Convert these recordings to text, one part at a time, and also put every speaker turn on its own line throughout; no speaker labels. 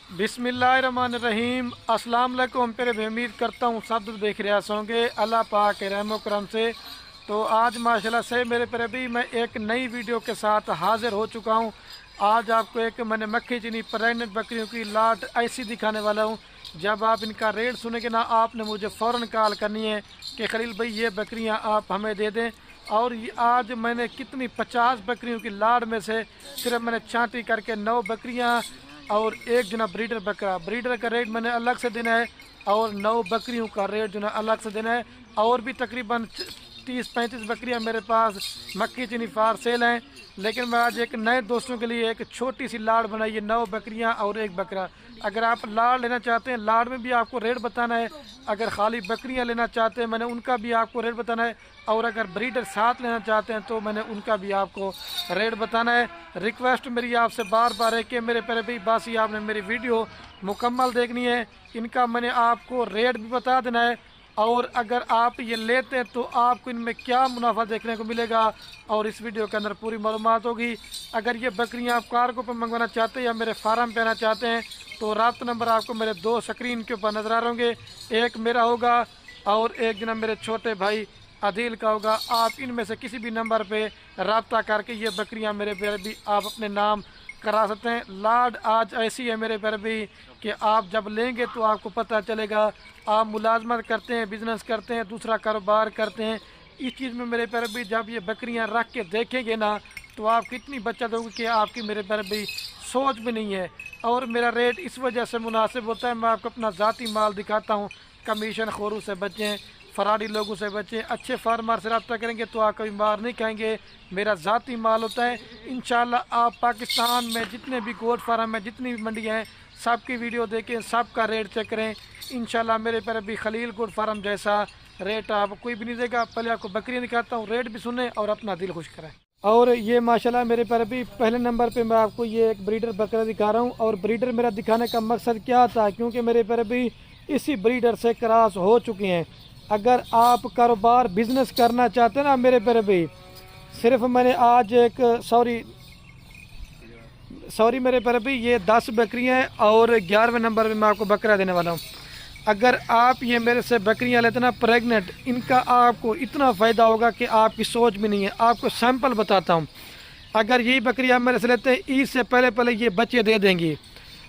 बिस्मिल्लाहिर्रहमानिर्रहीम। अस्सलाम वालेकुम। मेरे भी उम्मीद करता हूँ सब देख रहे होंगे अल्लाह पाक के रहमो करम से। तो आज माशाल्लाह से मेरे पर भी मैं एक नई वीडियो के साथ हाज़िर हो चुका हूँ। आज आपको एक मैंने मक्खी चीनी प्रेग्नेंट बकरियों की लाट ऐसी दिखाने वाला हूँ। जब आप इनका रेट सुनेंगे ना, आपने मुझे फ़ौरन कॉल करनी है कि खलील भाई ये बकरियाँ आप हमें दे दें। और ये आज मैंने कितनी 50 बकरियों की लाड़ में से सिर्फ मैंने छांटी करके 9 बकरियाँ और एक जो ना ब्रीडर का रेट मैंने अलग से देना है और 9 बकरियों का रेट जो ना अलग से देना है। और भी तकरीबन 30-35 बकरियां मेरे पास मक्खी चीनी फार सेल हैं। लेकिन मैं आज एक नए दोस्तों के लिए एक छोटी सी लाड़ बनाई है, 9 बकरियां और एक बकरा। अगर आप लाड़ लेना चाहते हैं, लाड़ में भी आपको रेट बताना है। अगर खाली बकरियां लेना चाहते हैं, मैंने उनका भी आपको रेट बताना है। और अगर ब्रीडर साथ लेना चाहते हैं तो मैंने उनका भी आपको रेट बताना है। रिक्वेस्ट मेरी आपसे बार बार है कि मेरे प्यारे भाई बासी आपने मेरी वीडियो मुकम्मल देखनी है। इनका मैंने आपको रेट भी बता देना है। और अगर आप ये लेते हैं तो आपको इनमें क्या मुनाफा देखने को मिलेगा और इस वीडियो के अंदर पूरी मालूमात होगी। अगर ये बकरियां आप कार्गो पर मंगवाना चाहते हैं या मेरे फार्म पे आना चाहते हैं तो राब्ता नंबर आपको मेरे 2 स्क्रीन के ऊपर नज़र आ रहे होंगे। एक मेरा होगा और एक जना मेरे छोटे भाई आदिल का होगा। आप इनमें से किसी भी नंबर पे राब्ता करके ये बकरियां मेरे प्यारे भी आप अपने नाम करा सकते हैं। लाड आज ऐसी है मेरे प्यारे भी कि आप जब लेंगे तो आपको पता चलेगा। आप मुलाजमत करते हैं, बिज़नेस करते हैं, दूसरा कारोबार करते हैं, इस चीज़ में मेरे प्यारे भी जब ये बकरियां रख के देखेंगे ना तो आप कितनी बचत होगी कि आपकी मेरे प्यारे भी सोच भी नहीं है। और मेरा रेट इस वजह से मुनासिब होता है, मैं आपको अपना ज़ाती माल दिखाता हूँ। कमीशन खोरों से बचें, फराडी लोगों से बचें, अच्छे फार्मर से रब्ता करेंगे तो आप कभी मार नहीं खाएंगे। मेरा ज़ाती माल होता है। इंशाल्लाह आप पाकिस्तान में जितने भी गोट फार्म हैं, जितनी भी मंडियाँ हैं, सबकी वीडियो देखें, सबका रेट चेक करें। इंशाल्लाह मेरे पर अभी खलील गोट फार्म जैसा रेट आप कोई भी नहीं देगा। पहले आपको बकरियाँ दिखाता हूँ, रेट भी सुने और अपना दिल खुश करें। और ये माशाल्लाह मेरे पर अभी पहले नंबर पे मैं आपको ये एक ब्रीडर बकरा दिखा रहा हूँ। और ब्रीडर मेरा दिखाने का मकसद क्या था, क्योंकि मेरे पर अभी इसी ब्रीडर से क्रॉस हो चुके हैं। अगर आप कारोबार बिज़नेस करना चाहते हैं ना मेरे पर भी, सिर्फ मैंने आज एक सॉरी मेरे पर भी ये 10 बकरियां हैं और 11वें नंबर पे मैं आपको बकरा देने वाला हूँ। अगर आप ये मेरे से बकरियां लेते ना प्रेग्नेंट, इनका आपको इतना फ़ायदा होगा कि आपकी सोच भी नहीं है। आपको सैंपल बताता हूँ। अगर यही बकरियां मेरे से लेते हैं, ईद से पहले पहले ये बच्चे दे देंगी।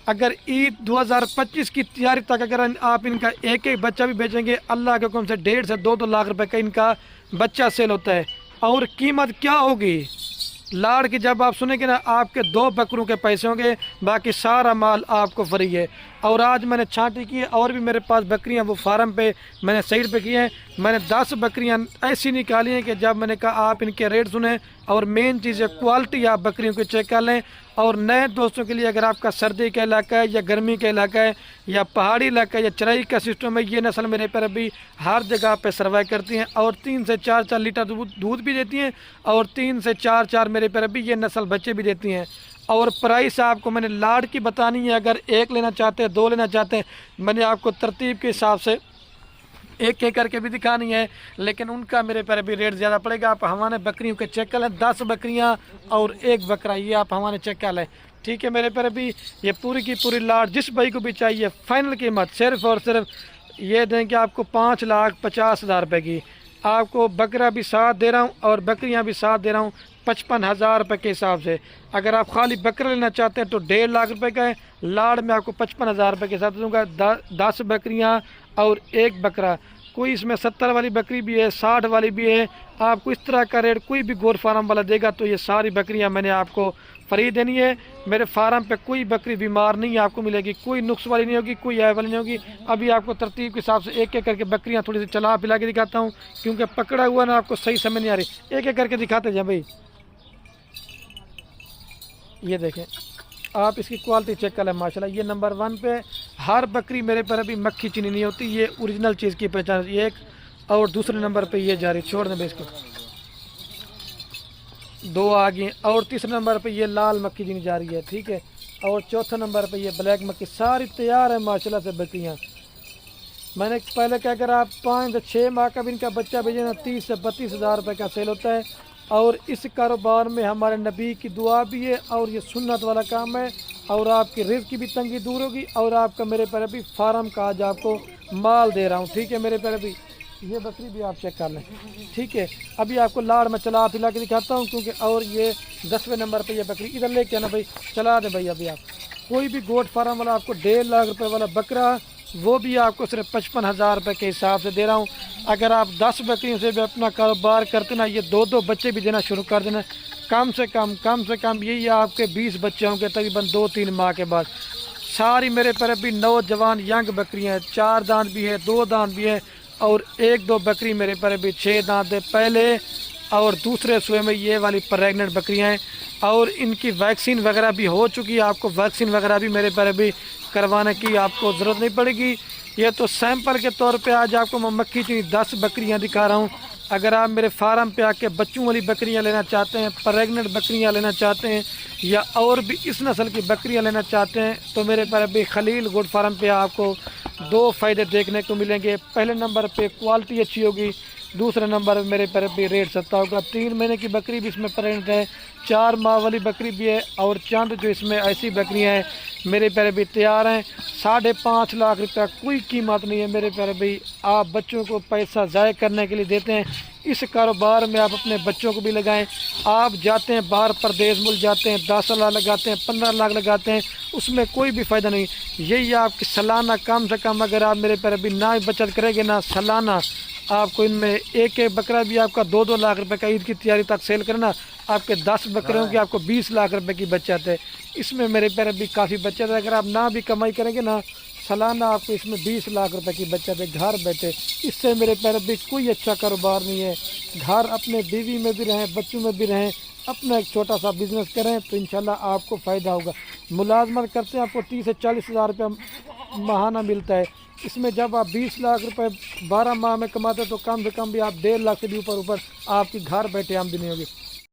अगर ईद 2025 की तैयारी तक अगर आप इनका एक एक बच्चा भी बेचेंगे, अल्लाह के हुक्म से 1.5 से 2 लाख रुपए का इनका बच्चा सेल होता है। और कीमत क्या होगी लाड़ की, जब आप सुनेंगे ना, आपके 2 बकरों के पैसे होंगे, बाकी सारा माल आपको फ्री है। और आज मैंने छांटी की है और भी मेरे पास बकरियां वो फार्म पे मैंने साइड पे की हैं। मैंने 10 बकरियां ऐसी निकाली हैं कि जब मैंने कहा आप इनके रेट सुने। और मेन चीज़ है क्वालिटी, आप बकरियों को चेक कर लें। और नए दोस्तों के लिए, अगर आपका सर्दी का इलाका है या गर्मी का इलाका है या पहाड़ी इलाका है या चराई का सिस्टम है, ये नस्ल मेरे पर अभी हर जगह पे सर्वाइव करती हैं और 3 से 4 लीटर दूध भी देती हैं। और 3 से 4 मेरे पर अभी ये नस्ल बच्चे भी देती हैं। और प्राइस आपको मैंने लाड़ की बतानी है। अगर एक लेना चाहते हैं, 2 लेना चाहते हैं, मैंने आपको तरतीब के हिसाब से एक एक करके भी दिखानी है। लेकिन उनका मेरे पर अभी रेट ज़्यादा पड़ेगा। आप हमारे बकरियों के चेक कर लें, 10 बकरियां और एक बकरा, ये आप हमारे चेक कर लें। ठीक है मेरे पर अभी ये पूरी की पूरी लाट जिस भाई को भी चाहिए, फाइनल कीमत सिर्फ और सिर्फ ये देंगे आपको 5,50,000 रुपये की। आपको बकरा भी साथ दे रहा हूँ और बकरियाँ भी साथ दे रहा हूँ 55,000 रुपये के हिसाब से। अगर आप खाली बकरा लेना चाहते हैं तो 1.5 लाख रुपए का है। लाड़ में आपको 55,000 रुपये के हिसाब से दूँगा। 10 बकरियाँ और एक बकरा। कोई इसमें 70 वाली बकरी भी है, 60 वाली भी है। आपको इस तरह का रेट कोई भी गोट फार्म वाला देगा तो ये सारी बकरियां मैंने आपको फ्री देनी है। मेरे फार्म पे कोई बकरी बीमार नहीं आपको मिलेगी, कोई नुक्स वाली नहीं होगी, कोई ऐब वाली नहीं होगी। अभी आपको तरतीब के हिसाब से एक एक करके बकरियां थोड़ी सी चला पिला के दिखाता हूँ, क्योंकि पकड़ा हुआ ना आपको सही समझ नहीं आ रही। एक एक करके दिखाते जाए भाई। ये देखें, आप इसकी क्वालिटी चेक कर लें। माशाल्लाह ये नंबर 1 पे। हर बकरी मेरे पर अभी मक्खी चीनी नहीं होती, ये ओरिजिनल चीज़ की पहचान। ये एक और दूसरे नंबर पे ये जा रही, छोड़ दें इसको, 2 आ गए। और तीसरे नंबर पे ये लाल मक्खी चीनी जा रही है। ठीक है। और चौथे नंबर पे ये ब्लैक मक्खी। सारी तैयार है माशाल्लाह से बकरियाँ। मैंने पहले क्या करा, 5 से 6 माह का भी इनका बच्चा भेजे ना, 30 से 32,000 रुपये का सेल होता है। और इस कारोबार में हमारे नबी की दुआ भी है और ये सुन्नत वाला काम है। اور آپ کی رزق کی بھی تنگی دور ہوگی اور آپ کا میرے پیارے بھی فارم کا آج آپ کو مال دے رہا ہوں، ٹھیک ہے میرے پیارے بھی۔ یہ بکری بھی آپ چیک کر لیں، ٹھیک ہے۔ ابھی آپ کو لاڑ میں چلا پلا کے دکھاتا ہوں، کیونکہ اور یہ 10ویں نمبر پہ یہ بکری ادھر لے کے آنا بھائی، چلا دیں بھائی۔ ابھی آپ کوئی بھی گوٹ فارم والا آپ کو 1.5 لاکھ روپے والا بکرا، وہ بھی آپ کو صرف 55,000 روپے کے حساب سے دے رہا ہوں۔ اگر آپ 10 بکریوں سے بھی اپنا کاروبار کرتے نا، یہ 2 بچے بھی دینا شروع کر دینا، کم سے کم یہی آپ کے 20 بچے ہوں گے تقریباً 2-3 ماہ کے بعد۔ ساری میرے پر بھی نوجوان ینگ بکریاں ہیں، 4 دانت بھی ہے، 2 دانت بھی ہے، اور 1-2 بکری میرے پر بھی 6 دانت ہے پہلے اور دوسرے سوئے میں یہ والی پریگننٹ بکریاں ہیں، اور ان کی ویکسین وغیرہ بھی ہو چکی ہے۔ آپ کو ویکسین وغیرہ بھی میرے پر بھی کروانے کی آپ کو ضرورت نہیں پڑے گی۔ یہ تو سیمپل کے طور پہ آج آپ کو میں مکھی چینی 10 بکریاں دکھا رہا ہوں۔ اگر آپ میرے فارم پہ آ کے بچوں والی بکریاں لینا چاہتے ہیں، پریگننٹ بکریاں لینا چاہتے ہیں، یا اور بھی اس نسل کی بکریاں لینا چاہتے ہیں، تو میرے پر ابھی خلیل گوٹ فارم پہ آپ کو 2 فائدے دیکھنے کو ملیں گے۔ پہلے نمبر پہ کوالٹی اچھی ہوگی، دوسرے نمبر میرے پر بھی ریٹ سستا ہوگا۔ 3 مہینے کی بکری بھی اس میں پریگننٹ ہے، 4 ماہ والی بکری بھی ہے، اور چند جو اس میں ایسی بکریاں ہیں میرے پیارے بھی تیار ہیں۔ 5.5 لاکھ روپیہ کوئی قیمت نہیں ہے میرے پیارے بھائی۔ آپ بچوں کو پیسہ ضائع کرنے کے لیے دیتے ہیں، اس کاروبار میں آپ اپنے بچوں کو بھی لگائیں۔ آپ جاتے ہیں باہر پردیس ملک جاتے ہیں، 10 لاکھ لگاتے ہیں، 15 لاکھ لگاتے ہیں، اس میں کوئی بھی فائدہ نہیں۔ یہی آپ کی سالانہ کم سے کم اگر آپ میرے پیارے بھی نہ بچت کریں گے نا، سالانہ آپ کو ان میں ایک بکرا بھی آپ کا 2-2 لاکھ روپے کا عید کی تیاری تک سیل کرنا، آپ کے 10 بکروں کی آپ کو 20 لاکھ روپے کی بچت ہے۔ اس میں میرے پیارے بھی کافی بچت ہے۔ اگر آپ نہ بھی کمائی کریں گے نا، سالانہ آپ کو اس میں 20 لاکھ روپے کی بچت ہے گھر بیٹھے۔ اس سے میرے پیارے بھی کوئی اچھا کاروبار نہیں ہے۔ گھر اپنے بیوی میں بھی رہیں، بچوں میں بھی رہیں، اپنا ایک چھوٹا سا بزنس کریں تو انشاءاللہ آپ کو فائدہ ہوگا۔ ملازمت کرتے ہیں آپ کو 30 سے 40 ہزار روپے ماہانہ ملتا ہے، اس میں جب آپ 20 لاکھ روپے 12 ماہ میں کماتے ہیں تو کم سے کم بھی آپ 1.5 لاکھ سے بھی اوپر آپ کی گھر بیٹھے آمدنی ہوگی۔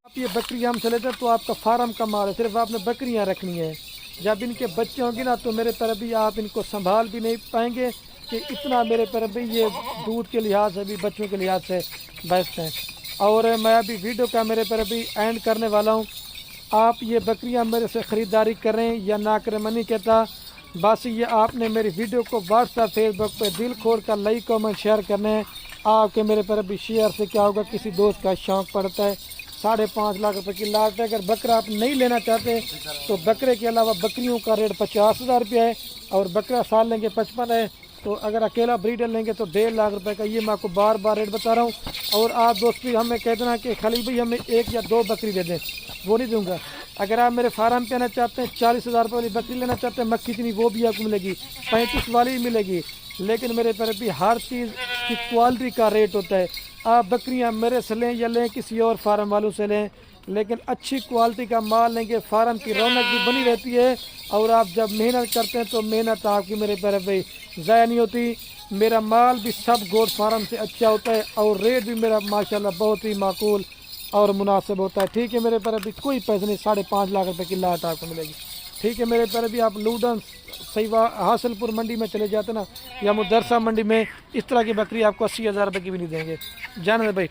آپ یہ بکریاں ہم سے لیتے ہیں تو آپ کا فارم کا مال ہے، صرف آپ نے بکریاں رکھنی ہیں۔ جب ان کے بچے ہوں گے نا تو میرے پر بھی آپ ان کو سنبھال بھی نہیں پائیں گے کہ اتنا میرے پر بھی یہ دودھ کے لحاظ سے بھی بچوں کے لحاظ سے بیسٹ ہیں۔ اور میں ابھی ویڈیو کا میرے پر بھی اینڈ کرنے والا ہوں۔ آپ یہ بکریاں میرے سے خریداری کریں یا نہ کریں میں نہیں کہتا، بس یہ آپ نے میری ویڈیو کو واٹس ایپ فیس بک پہ دل کھول کر لائک کامنٹ شیئر کرنے ہیں۔ آپ کے میرے پر بھی شیئر سے کیا ہوگا، کسی دوست کا شوق پڑتا ہے۔ 5.5 لاکھ روپے کی لاگت ہے۔ اگر بکرا آپ نہیں لینا چاہتے تو بکرے کے علاوہ بکریوں کا ریٹ 50,000 روپیہ ہے، اور بکرا سال لیں گے 55 ہے، تو اگر اکیلا بریڈر لیں گے تو 1.5 لاکھ روپے کا۔ یہ میں آپ کو بار بار ریٹ بتا رہا ہوں۔ اور آپ دوست بھی ہمیں کہہ دینا کہ خلیل بھائی ہمیں 1 یا 2 بکری دے دیں، وہ نہیں دوں گا۔ اگر آپ میرے فارم پہ آنا چاہتے ہیں، 40,000 روپے والی بکری لینا چاہتے ہیں مکھی چینی، وہ بھی آپ کو ملے گی، 35 والی ملے گی۔ لیکن میرے پر بھی ہر چیز کی کوالٹی کا ریٹ ہوتا ہے۔ آپ بکریاں میرے سے لیں یا لیں کسی اور فارم والوں سے لیں، لیکن اچھی کوالٹی کا مال لیں گے، فارم کی رونق بھی بنی رہتی ہے، اور آپ جب محنت کرتے ہیں تو محنت آپ کی میرے پیارے بھائی ضائع نہیں ہوتی۔ میرا مال بھی سب گوٹ فارم سے اچھا ہوتا ہے، اور ریٹ بھی میرا ماشاءاللہ بہت ہی معقول اور مناسب ہوتا ہے، ٹھیک ہے میرے پیارے بھی۔ کوئی پیسے نہیں، 5.5 لاکھ روپے کی لاٹ آپ کو ملے گی، ٹھیک ہے میرے پیارے بھی۔ آپ لوڈن سیوا حاصل پور منڈی میں چلے جاتے نا، یا مدرسہ منڈی میں، اس طرح کی بکری آپ کو 80,000 روپے کی بھی نہیں دیں گے۔ جانے دے بھائی،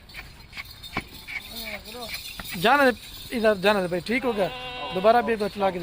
جانے دے ادھر، جانے دے بھائی، ٹھیک ہو گیا۔ دوبارہ بھی ایک چلا کے